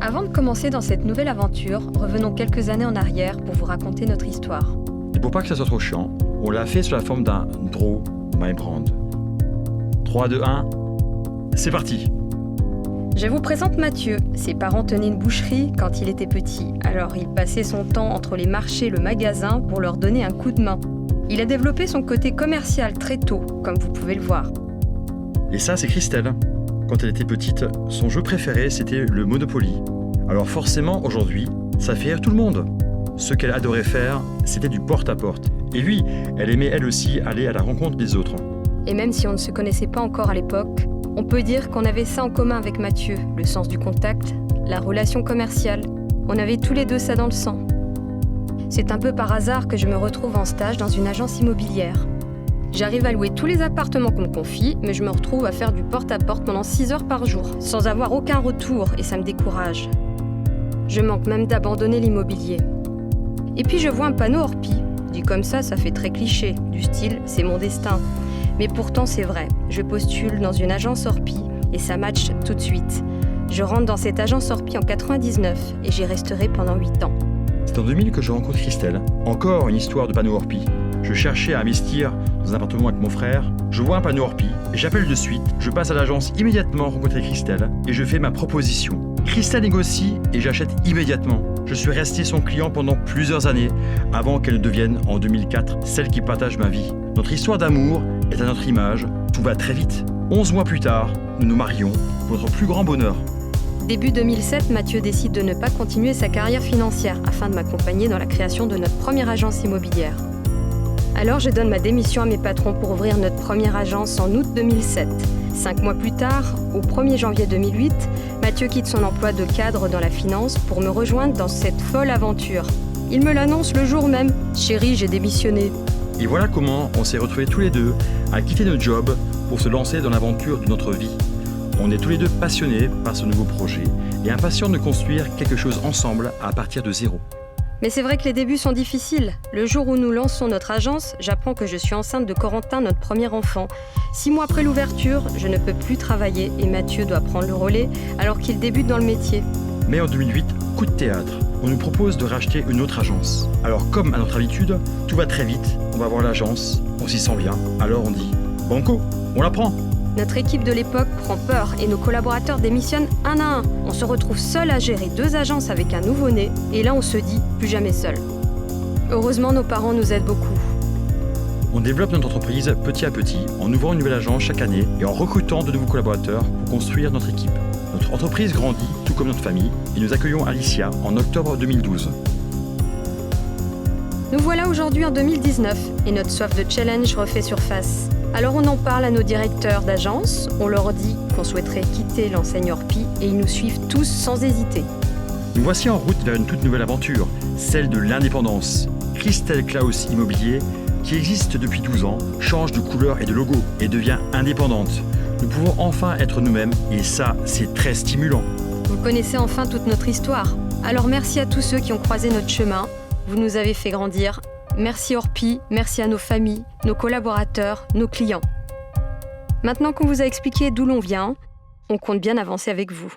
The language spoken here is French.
Avant de commencer dans cette nouvelle aventure, revenons quelques années en arrière pour vous raconter notre histoire. Et pour pas que ça soit trop chiant, on l'a fait sous la forme d'un Draw My Brand. 3, 2, 1, c'est parti! Je vous présente Mathieu. Ses parents tenaient une boucherie quand il était petit, alors il passait son temps entre les marchés et le magasin pour leur donner un coup de main. Il a développé son côté commercial très tôt, comme vous pouvez le voir. Et ça, c'est Christelle. Quand elle était petite, son jeu préféré, c'était le Monopoly. Alors forcément, aujourd'hui, ça fait rire tout le monde. Ce qu'elle adorait faire, c'était du porte-à-porte. Et lui, elle aimait elle aussi aller à la rencontre des autres. Et même si on ne se connaissait pas encore à l'époque, on peut dire qu'on avait ça en commun avec Mathieu, le sens du contact, la relation commerciale. On avait tous les deux ça dans le sang. C'est un peu par hasard que je me retrouve en stage dans une agence immobilière. J'arrive à louer tous les appartements qu'on me confie, mais je me retrouve à faire du porte-à-porte pendant 6 heures par jour, sans avoir aucun retour, et ça me décourage. Je manque même d'abandonner l'immobilier. Et puis je vois un panneau Orpi. Dit comme ça fait très cliché, du style « c'est mon destin ». Mais pourtant c'est vrai, je postule dans une agence Orpi et ça match tout de suite. Je rentre dans cette agence Orpi en 99 et j'y resterai pendant 8 ans. C'est en 2000 que je rencontre Christelle. Encore une histoire de panneau Orpi. Je cherchais à investir dans un appartement avec mon frère. Je vois un panneau Orpi et j'appelle de suite. Je passe à l'agence immédiatement rencontrer Christelle et je fais ma proposition. Christelle négocie et j'achète immédiatement. Je suis resté son client pendant plusieurs années avant qu'elle ne devienne en 2004 celle qui partage ma vie. Notre histoire d'amour est à notre image. Tout va très vite. 11 mois plus tard, nous nous marions pour notre plus grand bonheur. Début 2007, Mathieu décide de ne pas continuer sa carrière financière afin de m'accompagner dans la création de notre première agence immobilière. Alors je donne ma démission à mes patrons pour ouvrir notre première agence en août 2007. 5 mois plus tard, au 1er janvier 2008, Mathieu quitte son emploi de cadre dans la finance pour me rejoindre dans cette folle aventure. Il me l'annonce le jour même. « Chérie, j'ai démissionné ». Et voilà comment on s'est retrouvés tous les deux à quitter notre job pour se lancer dans l'aventure de notre vie. On est tous les deux passionnés par ce nouveau projet et impatients de construire quelque chose ensemble à partir de zéro. Mais c'est vrai que les débuts sont difficiles. Le jour où nous lançons notre agence, j'apprends que je suis enceinte de Corentin, notre premier enfant. 6 mois après l'ouverture, je ne peux plus travailler et Mathieu doit prendre le relais alors qu'il débute dans le métier. Mais en 2008, coup de théâtre. On nous propose de racheter une autre agence. Alors comme à notre habitude, tout va très vite, on va voir l'agence, on s'y sent bien, alors on dit « Banco, on la prend !» Notre équipe de l'époque prend peur et nos collaborateurs démissionnent un à un. On se retrouve seul à gérer 2 agences avec un nouveau-né et là on se dit plus jamais seul. Heureusement, nos parents nous aident beaucoup. On développe notre entreprise petit à petit en ouvrant une nouvelle agence chaque année et en recrutant de nouveaux collaborateurs pour construire notre équipe. Notre entreprise grandit, tout comme notre famille, et nous accueillons Alicia en octobre 2012. Nous voilà aujourd'hui en 2019 et notre soif de challenge refait surface. Alors on en parle à nos directeurs d'agence, on leur dit qu'on souhaiterait quitter l'enseigne Orpi et ils nous suivent tous sans hésiter. Nous voici en route vers une toute nouvelle aventure, celle de l'indépendance. Christelle Klaus Immobilier, qui existe depuis 12 ans, change de couleur et de logo et devient indépendante. Nous pouvons enfin être nous-mêmes et ça, c'est très stimulant. Vous connaissez enfin toute notre histoire. Alors merci à tous ceux qui ont croisé notre chemin. Vous nous avez fait grandir. Merci Orpi, merci à nos familles, nos collaborateurs, nos clients. Maintenant qu'on vous a expliqué d'où l'on vient, on compte bien avancer avec vous.